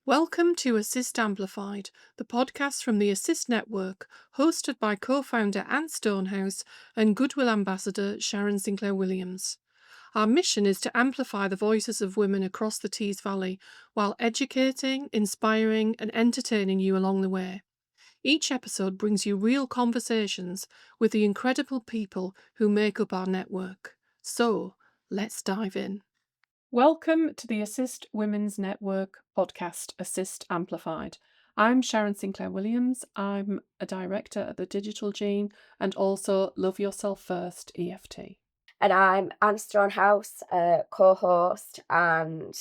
Welcome to Assist Amplified, the podcast from the Assist Network, hosted by co-founder Ant Stonehouse and Goodwill Ambassador Sharon Sinclair-Williams. Our mission is to amplify the voices of women across the Tees Valley while educating, inspiring and entertaining you along the way. Each episode brings you real conversations with the incredible people who make up our network. So, let's dive in. Welcome to the Assist Women's Network podcast, Assist Amplified. I'm Sharon Sinclair-Williams. I'm a director at the Digital Gene and also Love Yourself First EFT. And I'm Ant Stonehouse, co-host and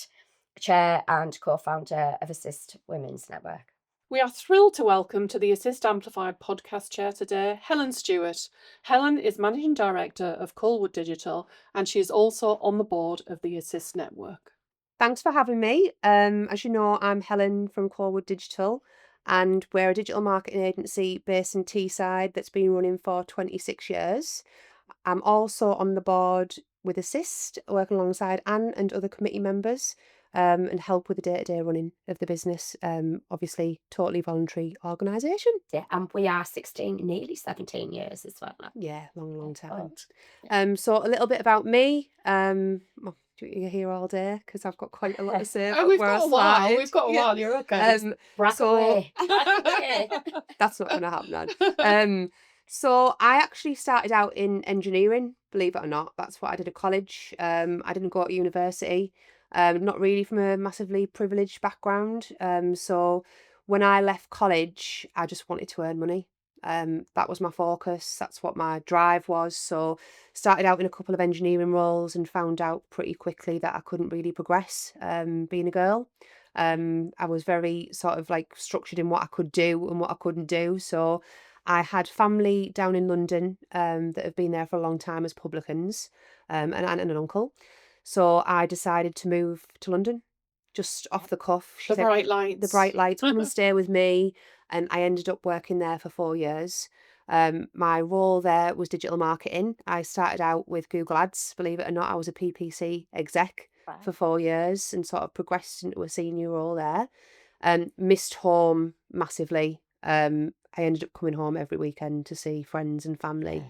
chair and co-founder of Assist Women's Network. We are thrilled to welcome to the Assist Amplified podcast chair today, Helen Stewart. Helen is Managing Director of Colwood Digital and she is also on the board of the Assist Network. Thanks for having me. As you know, I'm Helen from Colwood Digital and we're a digital marketing agency based in Teesside that's been running for 26 years. I'm also on the board with Assist, working alongside Anne and other committee members and help with the day-to-day running of the business. Obviously, totally voluntary organisation. Yeah, and we are 16, nearly 17 years as well. Yeah, long time. Yeah. So a little bit about me. You're here all day because I've got quite a lot to say. We've got a while. You're okay. That's not going to happen now. So I actually started out in engineering, believe it or not. That's what I did at college. I didn't go to university. Not really from a massively privileged background. So when I left college, I just wanted to earn money. That was my focus. That's what my drive was. So started out in a couple of engineering roles and found out pretty quickly that I couldn't really progress being a girl. I was very sort of like structured in what I could do and what I couldn't do. So I had family down in London that have been there for a long time as publicans, an aunt and an uncle. So I decided to move to London just off the cuff. The bright lights. Come and stay with me. And I ended up working there for 4 years. My role there was digital marketing. I started out with Google Ads, believe it or not. I was a PPC exec for 4 years and sort of progressed into a senior role there. Missed home massively. I ended up coming home every weekend to see friends and family.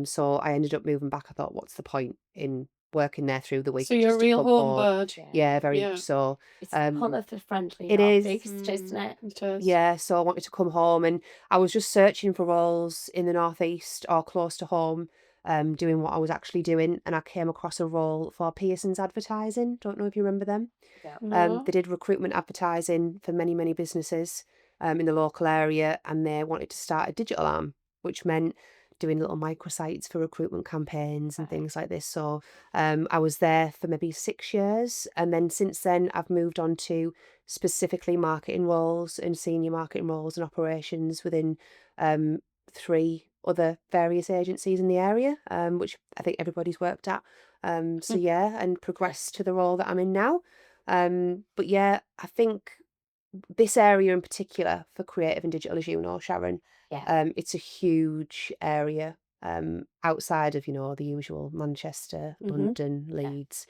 So I ended up moving back. I thought, what's the point in working there through the week? So you're a real home bird. Yeah, very much so. It's Holiday friendly. It is. Isn't it? It is. Yeah, so I wanted to come home and I was just searching for roles in the northeast or close to home, doing what I was actually doing, and I came across a role for Pearson's Advertising. Don't know if you remember them. Yeah. No. They did recruitment advertising for many businesses in the local area, and they wanted to start a digital arm, which meant doing little microsites for recruitment campaigns and things like this. So I was there for maybe 6 years, and then since then I've moved on to specifically marketing roles and senior marketing roles and operations within 3 other various agencies in the area, which I think everybody's worked at. So yeah, and progressed to the role that I'm in now. But yeah, I think this area in particular for creative and digital, as you know, Sharon, it's a huge area outside of, the usual Manchester, London, Leeds.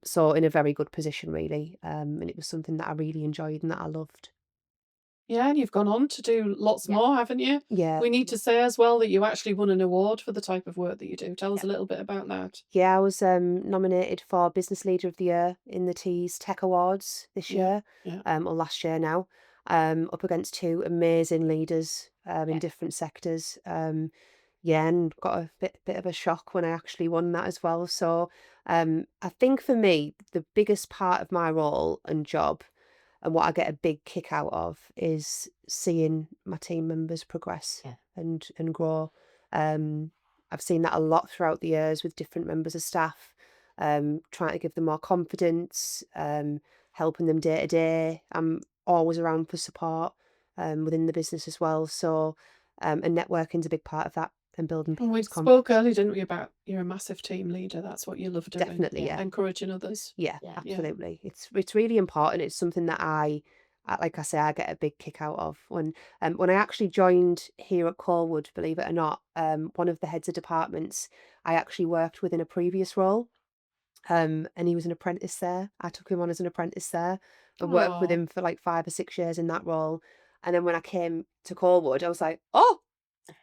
So in a very good position, really. And it was something that I really enjoyed and that I loved. Yeah, and you've gone on to do lots more, haven't you? Yeah. We need to say as well that you actually won an award for the type of work that you do. Tell us a little bit about that. Yeah, I was nominated for Business Leader of the Year in the Tees Tech Awards this year, or last year now, up against 2 amazing leaders in different sectors. And got a bit of a shock when I actually won that as well. So I think for me, the biggest part of my role and job and what I get a big kick out of is seeing my team members progress and grow. I've seen that a lot throughout the years with different members of staff, trying to give them more confidence, helping them day to day. I'm always around for support within the business as well. So, and networking's a big part of that and building And we people's confidence. spoke earlier, didn't we, about you're a massive team leader. That's what you love doing. Definitely, yeah. Encouraging others. Yeah, absolutely. It's really important. It's something that like I say, I get a big kick out of. When I actually joined here at Colwood, believe it or not, one of the heads of departments I actually worked with in a previous role, and he was an apprentice there. I took him on as an apprentice there, and worked with Oh, him for like 5 or 6 years in that role. And then when I came to Cornwall, I was like, oh,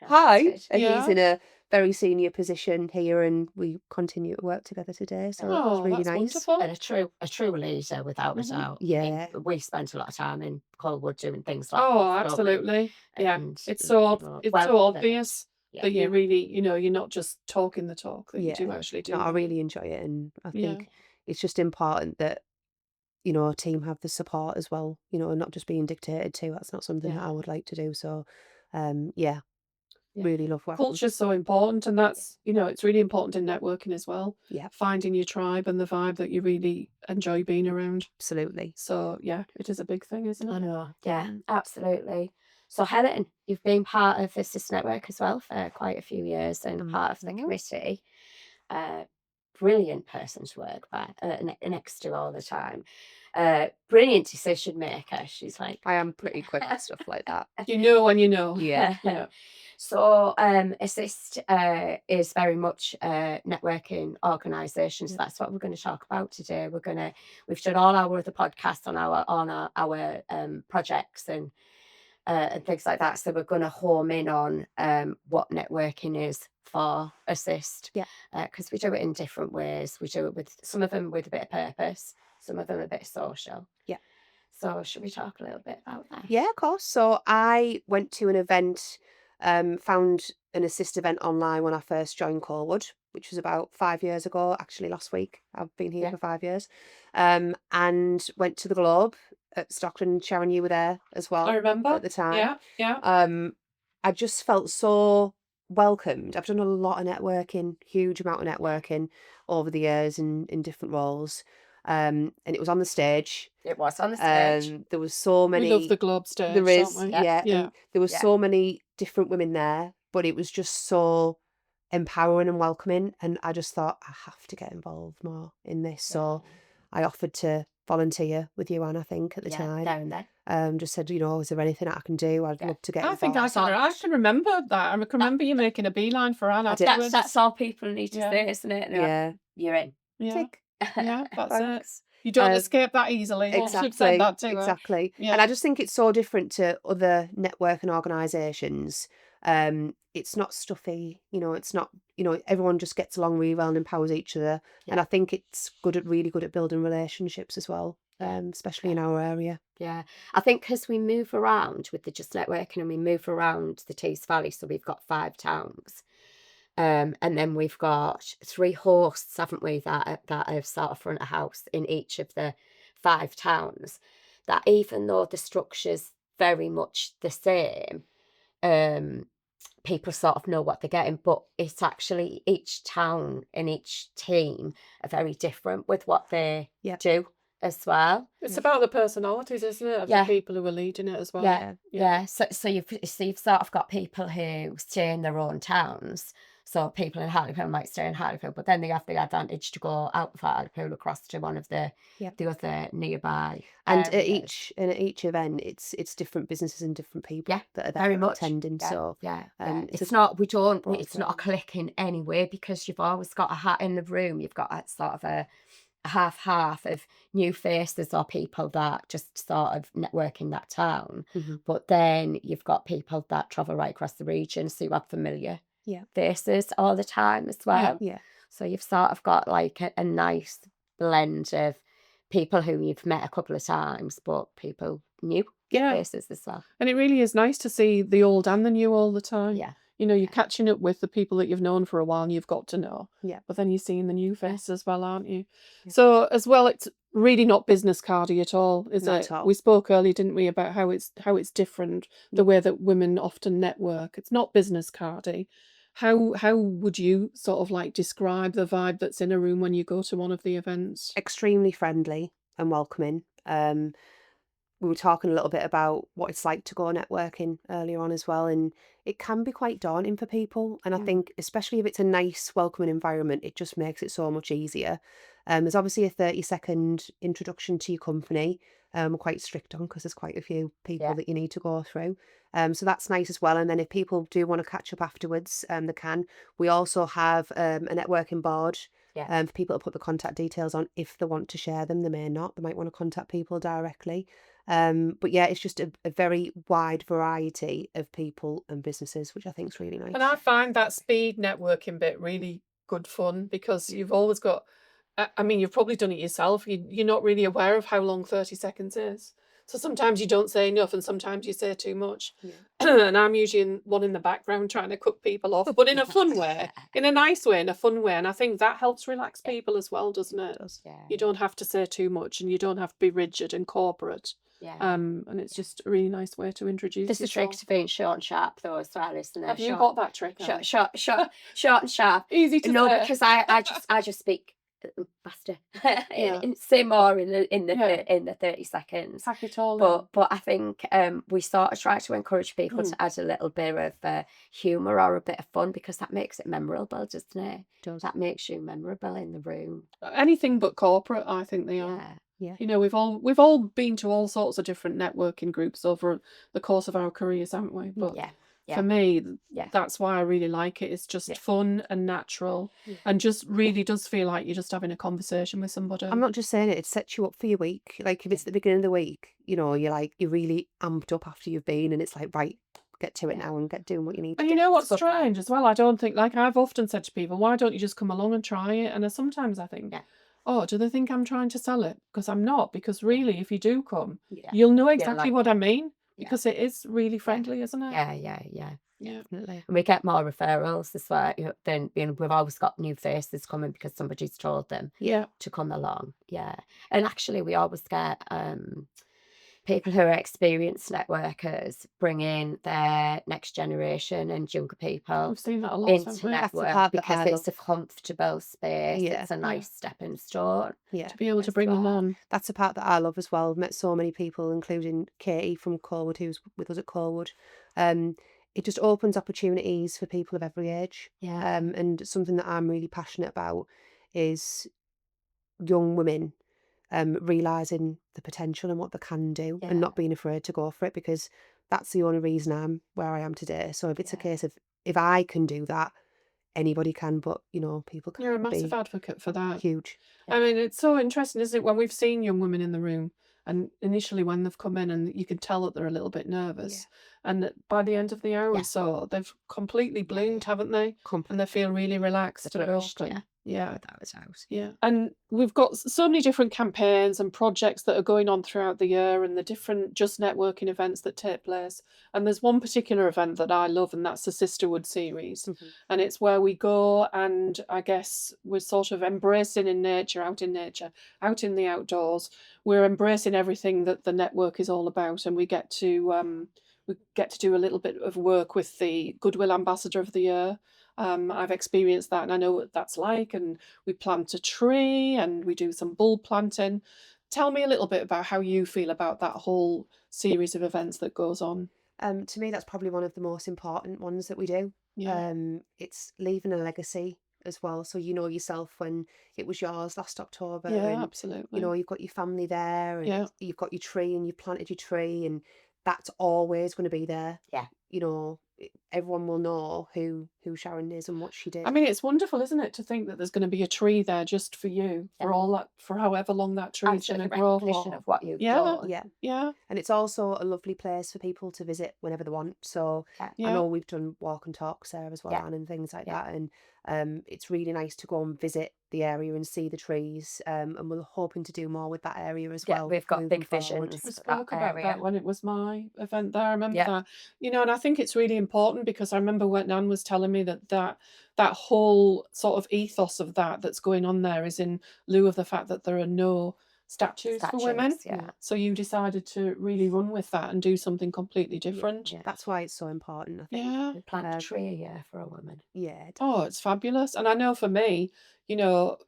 hi. And he's yeah. in a very senior position here, and we continue to work together today. So it was Oh, really that's nice. wonderful. And a true leader without a Mhm. doubt. I mean, Yeah, we spent a lot of time in Colwood doing things like Oh, this, don't we? absolutely. Yeah. And It's so it's well so deserved. obvious Yeah. that you really, you're not just talking the talk, that you do yeah. actually No, do I that. really enjoy it, and I Yeah. think it's just important that a team have the support as well, and not just being dictated to. That's not something that I Yeah. would like to do. So, yeah, Yeah. really love working with. Culture's so important, and that's, it's really important in networking as well. Yeah, Finding your tribe and the vibe that you really enjoy being around. absolutely. So, yeah, it is a big thing, isn't I it? know. Yeah, absolutely. So Helen, you've been part of the Sister Network as well for quite a few years and part of the Mhm. committee. Brilliant person to work by, next to all the time. Brilliant decision maker. She's like, I am pretty quick with stuff like that. You know when you know. Yeah. Yeah. So, Assist is very much a networking organisation. So that's what we're going to talk about today. We've done all our other podcasts on our projects and things like that. So we're going to home in on what networking is for Assist, Yeah. because we do it in different ways. We do it with some of them with a bit of purpose, some of them a bit social. Yeah. So should we talk a little bit about that? Yeah, of course. So I went to an event, found an assist event online when I first joined Corwood, which was about 5 years ago, actually last week. I've been here Yeah. for 5 years. And went to the Globe at Stockton. Sharon, you were there as well I remember. at the time. Yeah, yeah. I just felt so welcomed. I've done a lot of networking, huge amount of networking over the years in different roles. And it was on the stage. It was on the stage. There was so We many. love the Globe stage, There don't is, we? yeah, Yeah. and there was Yeah. so many different women there, but it was just so empowering and welcoming, and I just thought I have to get involved more in this. So I offered to volunteer with you, Anne, I think at the time. There and then. Just said, is there anything I can do? I'd Yeah. love to get I think involved. I can remember that. I can remember you making a beeline for Anne did. afterwards. That's all people need to Yeah. say, isn't it? They're like, Yeah. you're in. Yeah, Tick. yeah, that's it. Thanks. You don't Um, escape that easily. I should have Exactly. said that to her. Exactly. Yeah. And I just think it's so different to other networking organisations. It's not stuffy, it's not, everyone just gets along really well and empowers each other. And I think it's really good at building relationships as well, especially in our area. Yeah, I think because we move around with the Just Networking and we move around the Tees Valley, so we've got 5 towns. And then we've got 3 hosts, haven't we, that have sort of front of house in each of the 5 towns. That even though the structure's very much the same, people sort of know what they're getting, but it's actually each town and each team are very different with what they do as well. It's about the personalities, isn't it, of the people who are leading it as well. Yeah. So you've sort of got people who stay in their own towns. So people in Hartlepool might stay in Hartlepool, but then they have the advantage to go out of Hartlepool across to one of the other nearby. And areas. at each event, it's different businesses and different people that are there very much attending. So it's not a clique in any way, because you've always got a hat in the room. You've got a sort of a half of new faces or people that just sort of network in that town. But then you've got people that travel right across the region, so you have familiar faces all the time as well. So you've sort of got like a nice blend of people who you've met a couple of times, but people new faces as well. And it really is nice to see the old and the new all the time. You're catching up with the people that you've known for a while and you've got to know. But then you're seeing the new faces as well, aren't you? So as well, it's really not business cardy at all, is Not it? at all. We spoke earlier, didn't we, about how it's different, the way that women often network. It's not business cardy. How would you sort of like describe the vibe that's in a room when you go to one of the events? Extremely friendly and welcoming. We were talking a little bit about what it's like to go networking earlier on as well, and it can be quite daunting for people. And I think, especially if it's a nice, welcoming environment, it just makes it so much easier. There's obviously a 30-second introduction to your company. We're quite strict on, because there's quite a few people that you need to go through. So that's nice as well. And then if people do want to catch up afterwards, they can. We also have a networking board Yeah. for people to put the contact details on if they want to share them. They may not. They might want to contact people directly. But yeah, it's just a very wide variety of people and businesses, which I think is really nice. And I find that speed networking bit really good fun because you've always got, I mean, you've probably done it yourself. You're not really aware of how long 30 seconds is. So sometimes you don't say enough and sometimes you say too much. Yeah. And I'm usually one in the background trying to cut people off, but in a fun way, in a nice way, in a fun way. And I think that helps relax people as well, doesn't it? It does. Yeah. You don't have to say too much and you don't have to be rigid and corporate. Yeah. And it's just a really nice way to introduce There's a yourself. trick to being short and sharp, though, as well, isn't there? Have you got that trick? Ellie? Short and sharp. Easy to No, say. because I just speak faster. Yeah. Say more in the 30 seconds. Pack it all in. But I think we sort of try to encourage people to add a little bit of humour or a bit of fun, because that makes it memorable, doesn't it? Does. That makes you memorable in the room. Anything but corporate, I think they are. Yeah. Yeah. You know, we've all been to all sorts of different networking groups over the course of our careers, haven't we? But Yeah. for me, Yeah. that's why I really like it. It's just Yeah. fun and natural, and just really does feel like you're just having a conversation with somebody. I'm not just saying it sets you up for your week. Like if it's the beginning of the week, you know, you're really amped up after you've been, and it's like, right, get to it now and get doing what you need to And do. you know what's strange as well? I don't think, like I've often said to people, why don't you just come along and try it? And sometimes I think, oh, do they think I'm trying to sell it? Because I'm not. Because really, if you do come, you'll know exactly what I mean. Because it is really friendly, isn't it? Yeah. Definitely. And we get more referrals as well. Then we've always got new faces coming because somebody's told them to come along. Yeah. And actually, we always get people who are experienced networkers bring in their next generation and younger people We've seen that a lot, into haven't we? That's the network part that because I it's a comfortable space. Yeah. It's a nice stepping stone. Yeah. To be able to bring them on. That's the part that I love as well. I've met so many people, including Katie from Corwood, who's with us at Corwood. It just opens opportunities for people of every age. Yeah. And something that I'm really passionate about is young women realising the potential and what they can do and not being afraid to go for it, because that's the only reason I'm where I am today. So if it's a case of, if I can do that, anybody can, but you know, people can. You're a massive advocate for that. Huge. I mean, it's so interesting, isn't it, when we've seen young women in the room, and initially when they've come in and you can tell that they're a little bit nervous, and that by the end of the hour or so, they've completely bloomed, haven't they? And they feel really relaxed and open. Yeah. That was out. Yeah. And we've got so many different campaigns and projects that are going on throughout the year, and the different just networking events that take place. And there's one particular event that I love, and that's the Sisterhood series. And it's where we go and I guess we're sort of embracing in nature, out in the outdoors. We're embracing everything that the network is all about, and we get to do a little bit of work with the Goodwill Ambassador of the Year. I've experienced that and I know what that's like, and we plant a tree and we do some bulb planting. Tell me a little bit about how you feel about that whole series of events that goes on. To me, that's probably one of the most important ones that we do. It's leaving a legacy as well. So you know yourself when it was yours last October. Yeah, and, absolutely. You know, you've got your family there, and you've got your tree, and you've planted your tree, and that's always going to be there. Yeah. You know, everyone will know who Sharon is and what she did. I mean, it's wonderful, isn't it, to think that there's going to be a tree there just for you for all that, for however long that tree is going to grow. Recognition of what you've done. Yeah. And it's also a lovely place for people to visit whenever they want. So I know we've done walk and talks there as well, and things like that. And it's really nice to go and visit the area and see the trees. And we're hoping to do more with that area as well. We've got moving big forward. visions. We spoke about that when it was my event there. I remember Yeah. that. You know, and I think it's really important because I remember when Nan was telling me that whole sort of ethos of that's going on there is in lieu of the fact that there are no statues for women. Yeah. So you decided to really run with that and do something completely different. Yeah. That's why it's so important, I think. Yeah. We plant a tree a year for a woman. Yeah. Oh, it's fabulous. And I know for me, you know,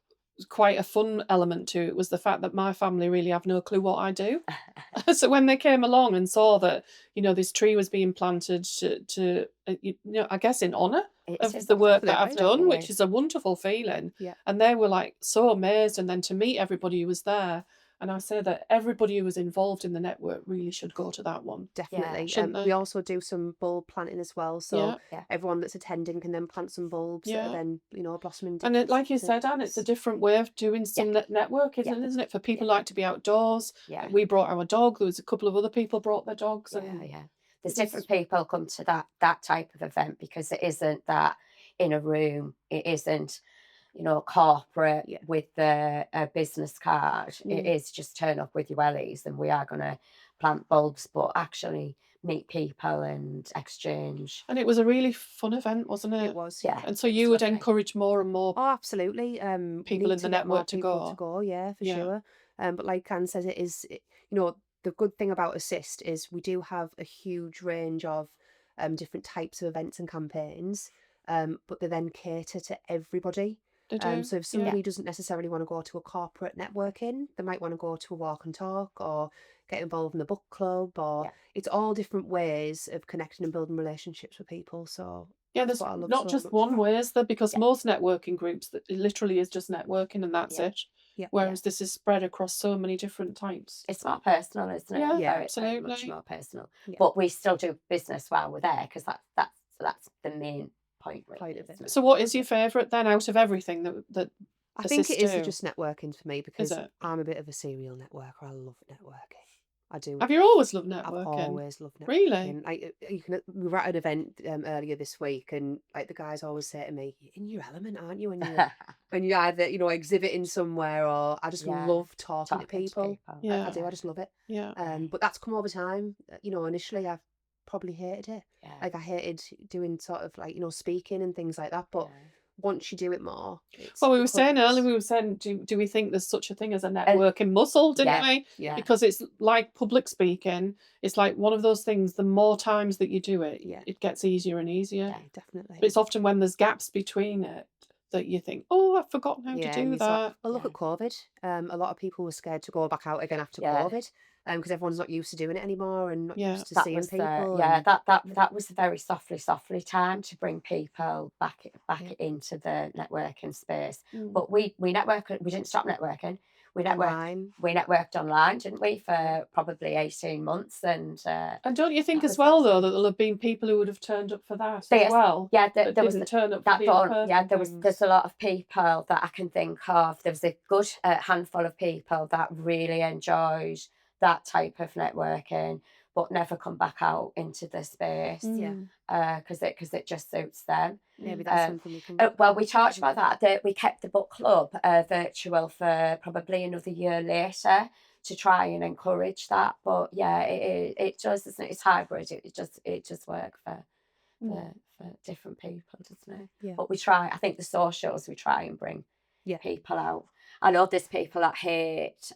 quite a fun element to it was the fact that my family really have no clue what I do. So when they came along and saw that, you know, this tree was being planted to you know, I guess in honour of the work that I've done, which is a wonderful feeling. Yeah. And they were like so amazed. And then to meet everybody who was there, And I say that everybody who was involved in the network really should go to that one. Definitely. Shouldn't they? We also do some bulb planting as well. So Yeah. everyone that's attending can then plant some bulbs that are Yeah. then, blossoming. And like you said, Anne, it's a different way of doing some networking, isn't it? For people who like to be outdoors. Yeah. We brought our dog. There was a couple of other people brought their dogs. Yeah. There's different people come to that type of event because it isn't that in a room. It isn't, corporate with a business card. It is just turn up with your wellies and we are going to plant bulbs, but actually meet people and exchange. And it was a really fun event, wasn't it? It was, Yeah. And so you would encourage more and more Oh, absolutely. people need in the to get more network to people go. to go, yeah, for Yeah. sure. But like Anne says, the good thing about Assist is we do have a huge range of different types of events and campaigns, but they then cater to everybody. They do. So if somebody doesn't necessarily want to go to a corporate networking, they might want to go to a walk and talk or get involved in the book club, or it's all different ways of connecting and building relationships with people. So there's what I love not so just much. one way, is there? Because most networking groups, that it literally is just networking and that's it. Yeah. Whereas this is spread across so many different types. It's more personal, isn't it? Yeah, Very, absolutely. very much more personal. Yeah. But we still do business while we're there because that's the main point. Really, of it. So what is your favourite then out of everything that I think it is do? just networking for me because Is it? I'm a bit of a serial networker. I love networking. I do. Have you always loved I've networking? always loved networking. Really? We were at an event earlier this week, and like the guys always say to me, "You're in your element, aren't you?" When you're either exhibiting somewhere, or I just love talking to people. Yeah. I do. I just love it. Yeah. But that's come over time. Initially I probably hated it. Yeah. Like I hated doing sort of like speaking and things like that. But once you do it more, well, we were saying earlier, do we think there's such a thing as a networking muscle, didn't we? Yeah. Because it's like public speaking. It's like one of those things, the more times that you do it, it gets easier and easier. Yeah, definitely. But it's often when there's gaps between it that you think, oh, I've forgotten how to do that. Well, look at COVID. A lot of people were scared to go back out again after COVID. Because everyone's not used to doing it anymore and not used to seeing people. That was a very softly time to bring people back into the networking space. But we networked. We didn't stop networking. We networked online, didn't we, for probably 18 months. And don't you think as well, though, that there'll have been people who would have turned up for that as well? Yeah, there was didn't turn up for the in-person things? There's a lot of people that I can think of. There was a good handful of people that really enjoyed that type of networking, but never come back out into the space. Because it just suits them. Maybe that's something we can. Well, we talked about that we kept the book club virtual for probably another year later to try and encourage that. But it does, isn't it? It's hybrid. It just work for different people, doesn't it? Yeah. But we try. I think the socials we try and bring people out. I know there's people that hate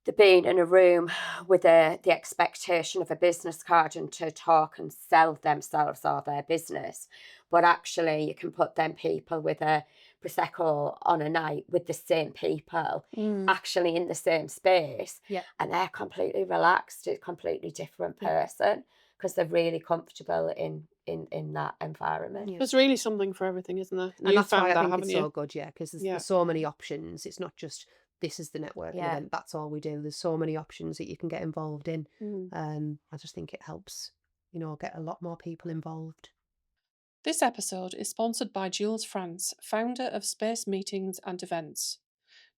the being in a room with the expectation of a business card and to talk and sell themselves or their business. But actually you can put them people with a Prosecco on a night with the same people actually in the same space and they're completely relaxed, a completely different person because they're really comfortable in that environment. There's really something for everything, isn't there? And that's why I think it's so good, because there's so many options. It's not just this is the networking event, that's all we do. There's so many options that you can get involved in. I just think it helps, get a lot more people involved. This episode is sponsored by Jules France, founder of Space Meetings and Events.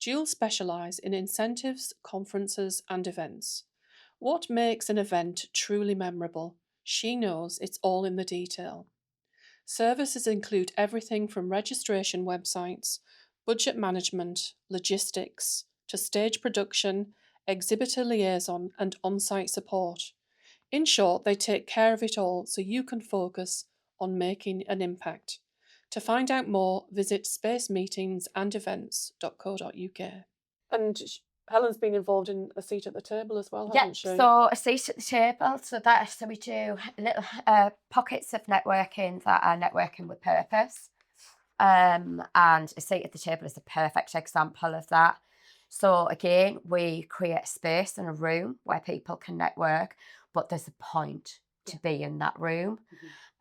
Jules specialise in incentives, conferences and events. What makes an event truly memorable? She knows it's all in the detail. Services include everything from registration websites, budget management, logistics, to stage production, exhibitor liaison and on-site support. In short, they take care of it all so you can focus on making an impact. To find out more, visit spacemeetingsandevents.co.uk. And Helen's been involved in a seat at the table as well, hasn't she? So a seat at the table. So we do little pockets of networking that are networking with purpose. And a seat at the table is a perfect example of that. So again, we create a space and a room where people can network, but there's a point. to be in that room.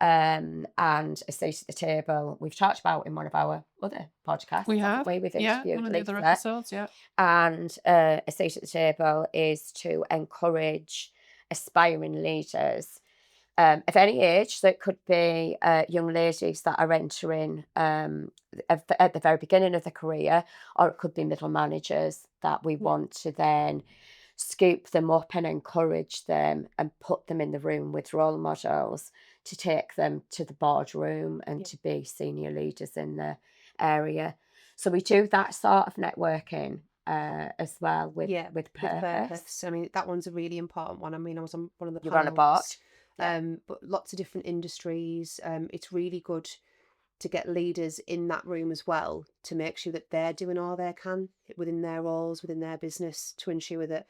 And a seat at the table, we've talked about in one of our other podcasts. We have. We've Yeah, interviewed one of the other Lisa. episodes, yeah. And a seat at the table is to encourage aspiring leaders of any age. So it could be young ladies that are entering at the very beginning of their career, or it could be middle managers that we want to then scoop them up and encourage them and put them in the room with role models to take them to the boardroom and to be senior leaders in the area. So we do that sort of networking as well with purpose. I mean, that one's a really important one. I mean, I was on one of the You're on a board. panels, but lots of different industries. It's really good to get leaders in that room as well to make sure that they're doing all they can within their roles, within their business, to ensure that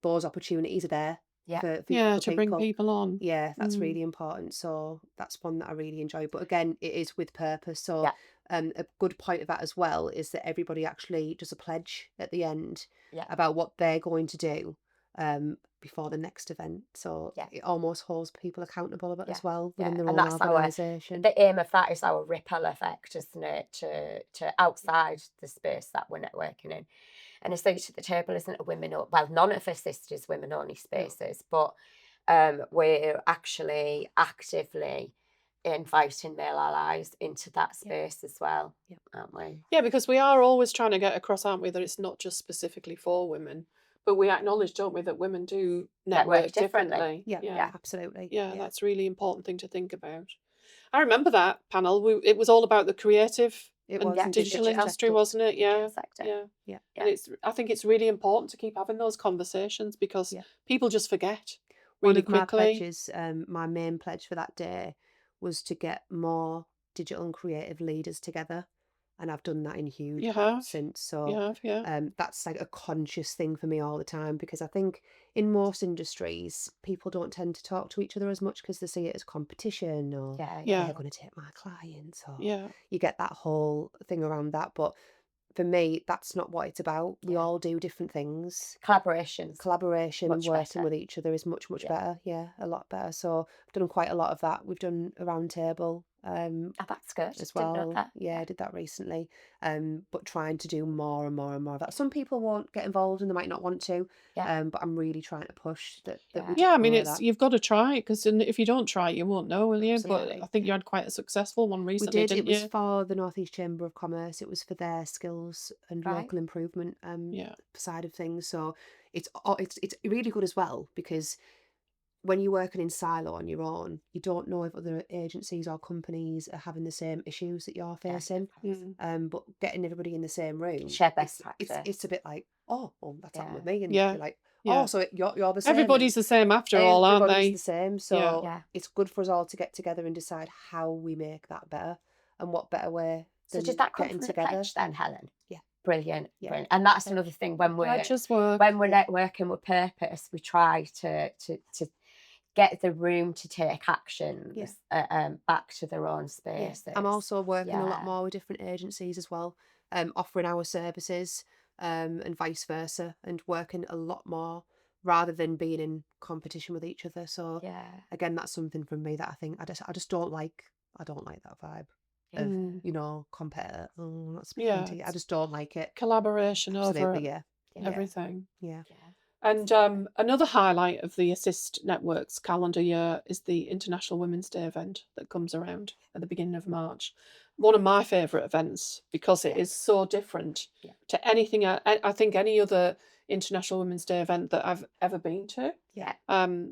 those opportunities are there for to bring people on. Yeah, that's really important. So that's one that I really enjoy. But again, it is with purpose. So a good point of that as well is that everybody actually does a pledge at the end about what they're going to do before the next event. So it almost holds people accountable a bit as well within their own organisation. The aim of that is our ripple effect, isn't it? To outside the space that we're networking in. And a seat at the table isn't a none of Assist is women-only spaces, but we're actually actively inviting male allies into that space as well, aren't we? Yeah, because we are always trying to get across, aren't we, that it's not just specifically for women, but we acknowledge, don't we, that women do network differently. Yeah, absolutely. Yeah, that's a really important thing to think about. I remember that panel. It was all about the creative and digital industry, wasn't it? Yeah. And I think it's really important to keep having those conversations because people just forget really quickly. One of my pledges, my main pledge for that day was to get more digital and creative leaders together. And I've done that in huge since. So that's like a conscious thing for me all the time, because I think in most industries, people don't tend to talk to each other as much because they see it as competition or they're going to take my clients. Or you get that whole thing around that. But for me, that's not what it's about. We all do different things. Collaboration and working with each other is much better. Yeah, a lot better. So I've done quite a lot of that. We've done a round table. That's good as well. I did that recently. But trying to do more and more and more of that. Some people won't get involved and they might not want to. But I'm really trying to push that. I mean, you've got to try, because if you don't try, you won't know, will you? Absolutely. But I think you had quite a successful one recently. We did. Didn't it was for the North East Chamber of Commerce. It was for their skills and local improvement side of things. So it's really good as well, because when you're working in silo on your own, you don't know if other agencies or companies are having the same issues that you're facing. But getting everybody in the same room, share best practice. It's a bit like, that's happened with me, and you're like, so you're the same. Everybody's the same after all, aren't they? Everybody's the same. So it's good for us all to get together and decide how we make that better, and what better way. So did that come from the pledge then, Helen? Yeah. Brilliant. And that's another thing when we're networking with purpose, we try to get the room to take action back to their own spaces. I'm also working a lot more with different agencies as well, offering our services and vice versa, and working a lot more rather than being in competition with each other. So again, that's something from me that I think I just don't like. I don't like that vibe of compare. Not speaking to you. I just don't like it. Collaboration over everything. And another highlight of the Assist Network's calendar year is the International Women's Day event that comes around at the beginning of March. One of my favourite events, because it is so different to anything, I think, any other International Women's Day event that I've ever been to.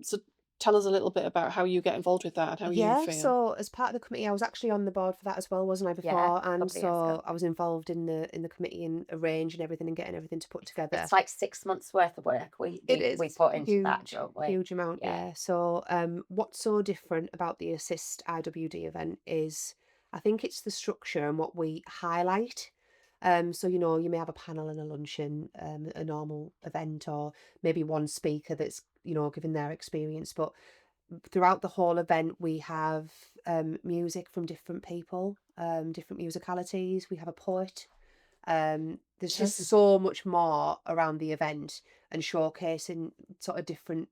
So tell us a little bit about how you get involved with that and how you feel. So as part of the committee, I was actually on the board for that as well, wasn't I, before? And so I was involved in the committee and arranging everything and getting everything to put together. It's like 6 months worth of work we put into that, don't we? Huge amount, So what's so different about the Assist IWD event is, I think it's the structure and what we highlight. So, you may have a panel and a luncheon, a normal event, or maybe one speaker that's, giving their experience. But throughout the whole event, we have music from different people, different musicalities. We have a poet. There's just so much more around the event and showcasing sort of different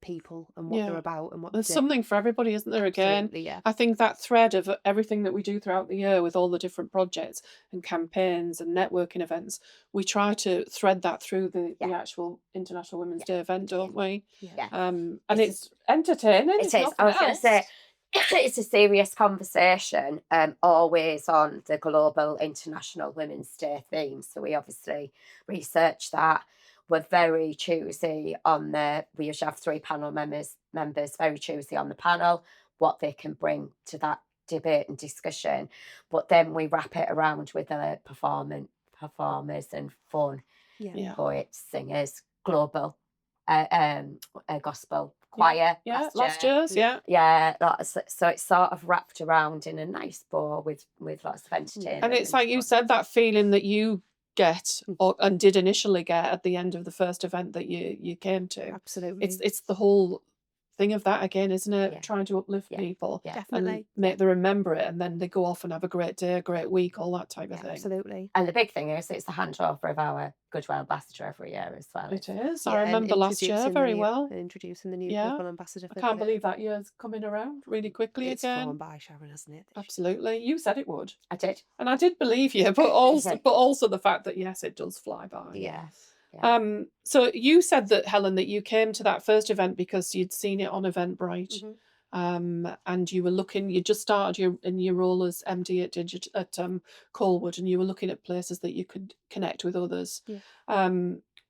people and what they're Yeah. about and what There's they something for everybody, isn't there? Again, absolutely, yeah. I think that thread of everything that we do throughout the year with all the different projects and campaigns and networking events, we try to thread that through the actual International Women's Day event, don't we? Yeah. And It's- it's entertaining. It if is. nothing I was going to say, else. it's a serious conversation, always on the Global International Women's Day theme. So we obviously research that. We're very choosy on we usually have 3 panel members, very choosy on the panel, what they can bring to that debate and discussion. But then we wrap it around with performers and fun, Yeah. poets, singers, global, gospel choir. Yeah. Last year's. Yeah. Yeah, so it's sort of wrapped around in a nice bow with lots of entertainment. And it's like you fun. said, that feeling that you get and did initially get at the end of the first event that you came to. Absolutely. It's the whole thing of that again, isn't it? Yeah. Trying to uplift Yeah. people Yeah. and Definitely. make them remember it, and then they go off and have a great day, a great week, all that type of Yeah, thing. absolutely. And the big thing is it's the handover of our Goodwill Ambassador every year as well. It is. Yeah, I and remember last year introducing very the- well. and introducing the new Yeah. Goodwill Ambassador. I can't believe that year's coming around really quickly it's again. flown by, Sharon, hasn't it? Absolutely. You said it would. I did. And I did believe you, but also the fact that yes, it does fly by. Yeah. So you said that, Helen, that you came to that first event because you'd seen it on Eventbrite. Mhm. And you were looking, you just started in your role as MD at Colwood, and you were looking at places that you could connect with others. Yeah.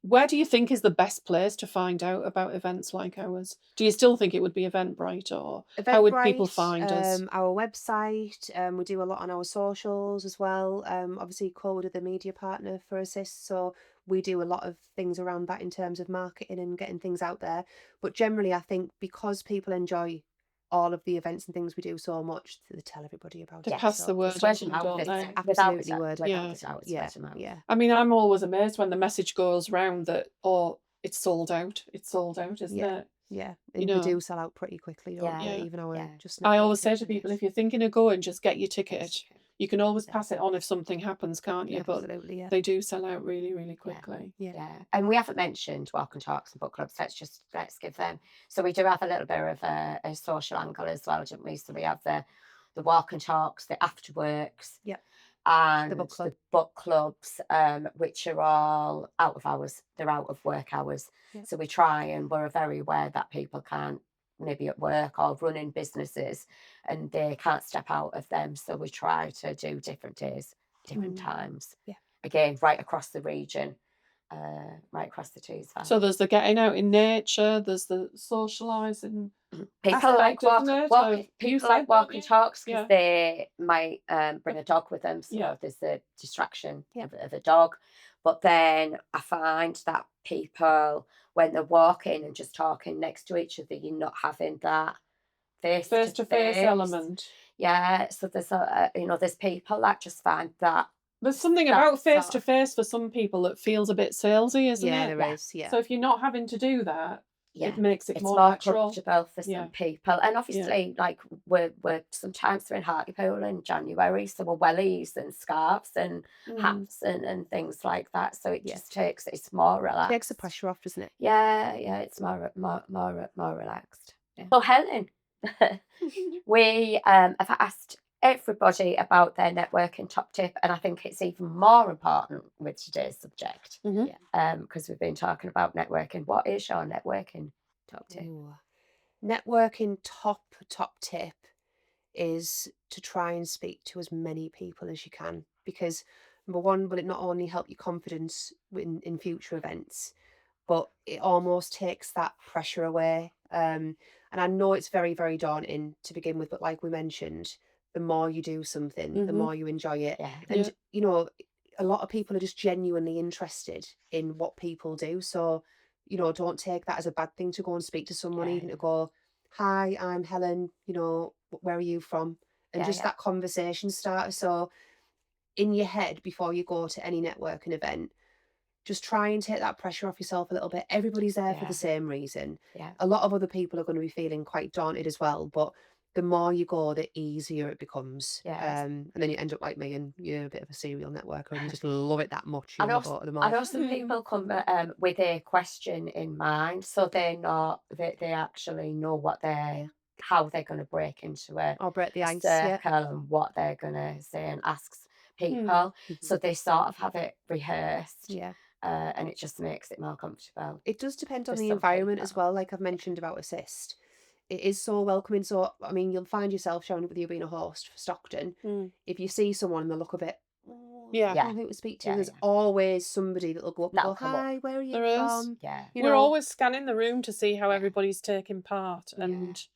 Where do you think is the best place to find out about events like ours? Do you still think it would be Eventbrite, or how would people Eventbrite, find us? Our website. We do a lot on our socials as well. Obviously, Colwood are the media partner for Assist, so we do a lot of things around that in terms of marketing and getting things out there. But generally, I think because people enjoy all of the events and things we do so much, they tell everybody about To it. pass so the word Spread on, them out, don't isn't they? it? Absolutely word. Without Yeah. a doubt, Yeah, spread them out. yeah. I mean, I'm always amazed when the message goes round that, oh, it's sold out. It's sold out, isn't it? Yeah, You and know. we do sell out pretty quickly, don't Yeah. we? Even our Yeah. just. I network always say to events. people, if you're thinking of going, just get your ticket. You can always pass it on if something happens, can't you? But Absolutely, yeah. they do sell out really, really quickly. Yeah. And we haven't mentioned Walk and Talks and book clubs. Let's give them. So we do have a little bit of a social angle as well, don't we? So we have the Walk and Talks, the afterworks, and The book club. book clubs, which are all out of hours. They're out of work hours. Yeah. So we try, and we're very aware that people can't, maybe at work or running businesses, and they can't step out of them. So we try to do different days, different times. Yeah. Again, right across the region, right across the Tees Valley. So there's the getting out in nature, there's the socialising. People like aspect, isn't it? So you said that, walk and yeah. talks Yeah. because they might bring a dog with them, so Yeah. there's the distraction Yeah. of a dog. But then I find that people, when they're walking and just talking next to each other, you're not having that Face-to-face element. Yeah, so there's there's people that just find that. There's something That about sort of- face-to-face for some people that feels a bit salesy, isn't Yeah, it? there is. Yeah. So if you're not having to do that, Yeah. it makes it It's more more natural. comfortable for some people, and obviously, like we're sometimes we're in Hartlepool in January, so we're wellies and scarves and hats and things like that. So it just it's more relaxed. Takes the pressure off, doesn't it? Yeah, it's more relaxed. Yeah. So Helen, we have asked everybody about their networking top tip, and I think it's even more important with today's subject because we've been talking about networking. What is your networking top tip? Ooh. Networking top tip is to try and speak to as many people as you can, because number one, will it not only help your confidence in future events, but it almost takes that pressure away. And I know it's very, very daunting to begin with, but like we mentioned, the more you do something, the more you enjoy it. Yeah. And a lot of people are just genuinely interested in what people do. So, don't take that as a bad thing to go and speak to someone, even to go, hi, I'm Helen, where are you from? And just that conversation starter. So in your head, before you go to any networking event, just try and take that pressure off yourself a little bit. Everybody's there for the same reason. Yeah. A lot of other people are going to be feeling quite daunted as well, but the more you go, the easier it becomes. Yes. And then you end up like me, and you're a bit of a serial networker, and you just love it that much. I You know, want to go to them I all. know some people come with a question in mind, so they actually know what how they're going to break into Or break the a ice. Yeah. circle and what they're going to say and ask people. Mhm. So they sort of have it rehearsed, Yeah. and it just makes it more comfortable. It does depend on For the some environment as people. well. Like I've mentioned about Assist, it is so welcoming. So I mean, you'll find yourself, Sharon, with you being a host for Stockton, if you see someone and they look a bit, oh, I Yeah. don't know who to speak to. Yeah, There's yeah. always somebody that'll go up and That'll go, come up. hi, where are you There is. from? Yeah. You We're know, always scanning the room to see how Yeah. everybody's taking part, Yeah. and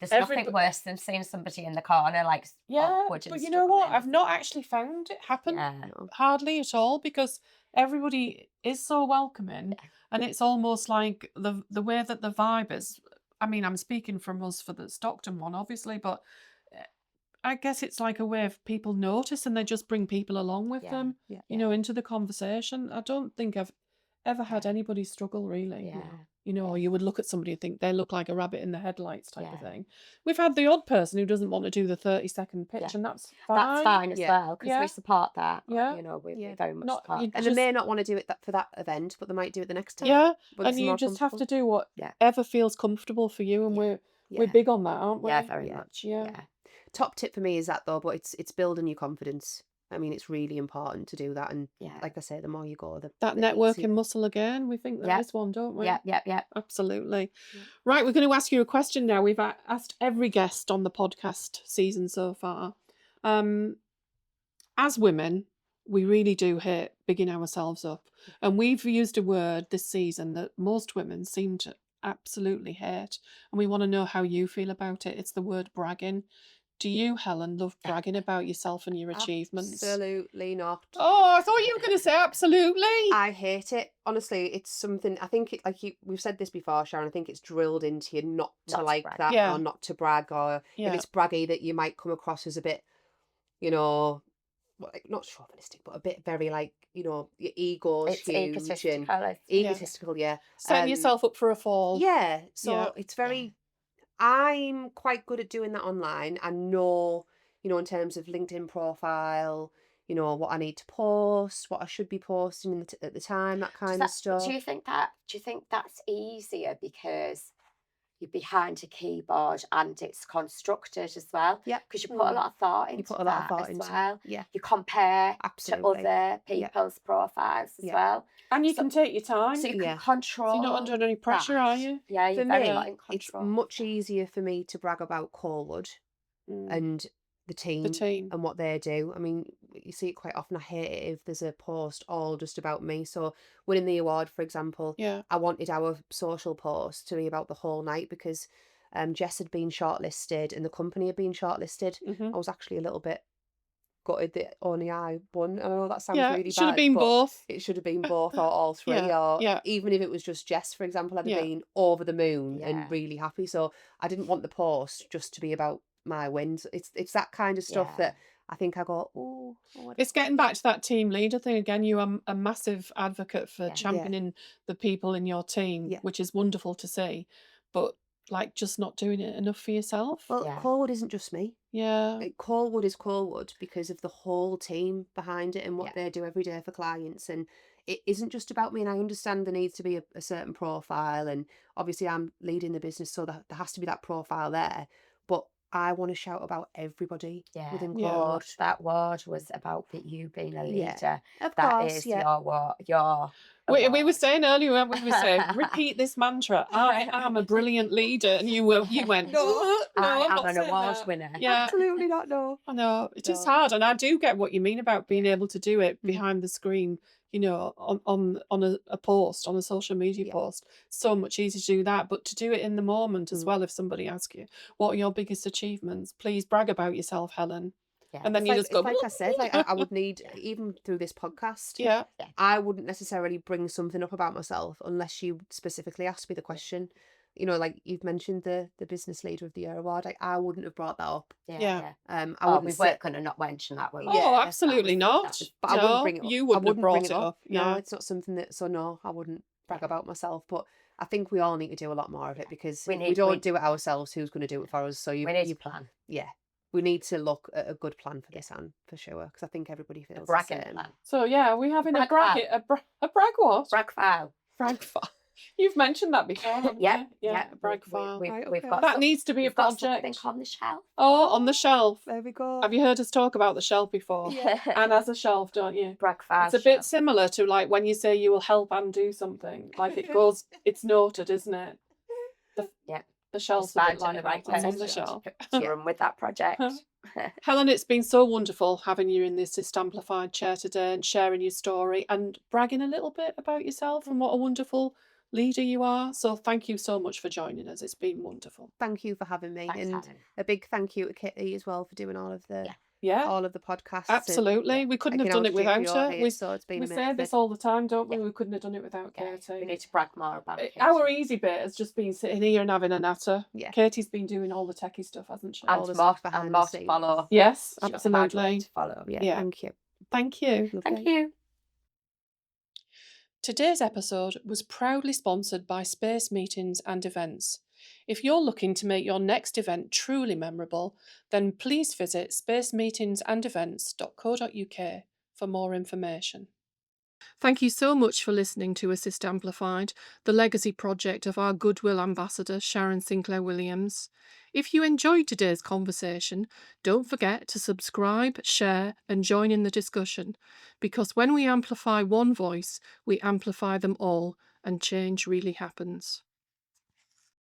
There's nothing worse than seeing somebody in the corner like yeah, awkward and but you know what? struggling. I've not actually found it happen Yeah. no. hardly at all, because everybody is so welcoming, and it's almost like the way that the vibe is. I mean, I'm speaking from us for the Stockton one, obviously, but I guess it's like a way of people notice, and they just bring people along with Yeah. them, Yeah. you know, into the conversation. I don't think I've ever had anybody struggle, really. Yeah. You know, or you would look at somebody and think they look like a rabbit in the headlights type of Yeah. thing. We've had the odd person who doesn't want to do the 30-second pitch, Yeah. and that's fine. That's fine as Yeah. well, because Yeah. we support that. Yeah. You know, we Yeah. very much Not support you that. And just, they may not want to do it for that event, but they might do it the next time. yeah, But and it's you more just have to comfortable. do whatever Yeah. feels comfortable for you, and we're Yeah. big on that, aren't we? Yeah, very Yeah. much. Yeah. Yeah. Top tip for me is that though, but it's building your confidence. I mean, it's really important to do that. And Yeah. like I say, the more you go, the That the networking easier. muscle again. We think there Yeah. is one, don't we? Yeah. Absolutely. Yeah. Right, we're going to ask you a question now. We've asked every guest on the podcast season so far. As women, we really do hate bigging ourselves up. And we've used a word this season that most women seem to absolutely hate. And we want to know how you feel about it. It's the word bragging. Do you, Helen, love bragging about yourself and your achievements? Absolutely not. Oh, I thought you were going to say absolutely. I hate it. Honestly, it's something, I think, we've said this before, Sharon, I think it's drilled into you not to Not to like brag. that, Yeah. or not to brag, or Yeah. if it's braggy, that you might come across as a bit, you know, like, not chauvinistic, but a bit very like, you know, your ego's It's huge egotistical. and egotistical, yeah. Setting yourself up for a fall. Yeah, so Yeah. it's very, I'm quite good at doing that online. I know, you know, in terms of LinkedIn profile, you know, what I need to post, what I should be posting at the time, that kind of stuff. Do you think that's easier because you're behind a keyboard and it's constructed as well? Yeah. Because you put a lot of thought into You put a lot of that thought as into it. well. Yeah. You compare Absolutely. to other Yeah. people's profiles as Yeah. well. And you So- can take your time. So you Yeah. can control. So you're not under any pressure, are you? Yeah, you're For very me, much in it's control. much easier for me to brag about Coalwood and the team, and what they do. I mean, you see it quite often. I hate it if there's a post all just about me. So winning the award, for example, Yeah. I wanted our social post to be about the whole night, because Jess had been shortlisted and the company had been shortlisted. I was actually a little bit gutted that only I won. I know that sounds really bad. It should have been but both. It should have been both, or all three, or Yeah. even if it was just Jess, for example, I'd have Yeah. been over the moon Yeah. and really happy. So I didn't want the post just to be about my wins. It's that kind of stuff Yeah. that I think I go, oh, It's getting back to that team leader thing again. You are a massive advocate for Yeah. championing the people in your team, Yeah. which is wonderful to see. But like, just not doing it enough for yourself. well, Yeah. Coalwood isn't just me. Yeah. Coalwood is Coalwood because of the whole team behind it and what Yeah. they do every day for clients. And it isn't just about me. And I understand there needs to be a certain profile. And obviously, I'm leading the business, so there has to be that profile there. But I want to shout about everybody Yeah. within Yeah. Coalwood. That word was about you being a Yeah. leader. Of That course, is yeah. your We were award. saying earlier, weren't we? We were saying, repeat this mantra. I am a brilliant leader. And you went, no, I I'm am not an saying award that." winner. Yeah. Absolutely not, no. I know it is No. hard, and I do get what you mean about being able to do it behind the screen. You know, on a post, on a social media Yeah. post, so much easier to do that. But to do it in the moment as well. If somebody asks you, "What are your biggest achievements?" Please brag about yourself, Helen. Yeah. And then It's you like, just go. it's like I said, like I would need, even through this podcast, Yeah. I wouldn't necessarily bring something up about myself unless you specifically asked me the question. You know, like you've mentioned the business leader of the year award. I wouldn't have brought that up. Yeah. I Oh, wouldn't we say, weren't going to not mention that, were we? Oh, absolutely not. but I wouldn't No, bring it up. you I wouldn't have wouldn't bring brought it it up. No, Yeah. it's not something that. So no, I wouldn't brag about myself. But I think we all need to do a lot more of it, because We if we need- don't we- do it ourselves, who's going to do it for us? So We need to plan. yeah, we need to look at a good plan for this, Anne, for sure, because I think everybody feels the Bragging same. plan. So yeah, are we having a Brag bracket, a brag what? Brag file. Brag file. You've mentioned that before, haven't you? Yeah. a brag file. We've Right, got That some- needs to be a we've got project. something on the shelf. Oh, on the shelf. There we go. Have you heard us talk about the shelf before? Anne has a shelf, don't you? Brag file. It's a bit similar to like when you say you will help Anne do something. Like it goes, it's noted, isn't it? The shelf's a bit like the that. right It's on the person shelf. to run with that project. Helen, it's been so wonderful having you in this Assist Amplified chair today and sharing your story and bragging a little bit about yourself and what a wonderful leader you are. So thank you so much for joining us. It's been wonderful. Thank you for having me, Thanks, and Helen. a big thank you to Kitty as well for doing all of the Yeah, all of the podcasts. absolutely. We couldn't have done it without her. So it's been We amazing. say this all the time, don't we? We couldn't have done it without Yeah, Katie. we need to brag more about it. Our easy bit has just been sitting here and having a natter. Yeah. Katie's been doing all the techie stuff, hasn't she? all And the more, stuff behind and the more to scenes. follow. Yes, She's hard absolutely. work to follow. Yeah, thank you. Thank you. Lovely. Thank you. Today's episode was proudly sponsored by Space Meetings and Events. If you're looking to make your next event truly memorable, then please visit spacemeetingsandevents.co.uk for more information. Thank you so much for listening to Assist Amplified, the legacy project of our Goodwill Ambassador, Sharon Sinclair-Williams. If you enjoyed today's conversation, don't forget to subscribe, share, and join in the discussion, because when we amplify one voice, we amplify them all, and change really happens.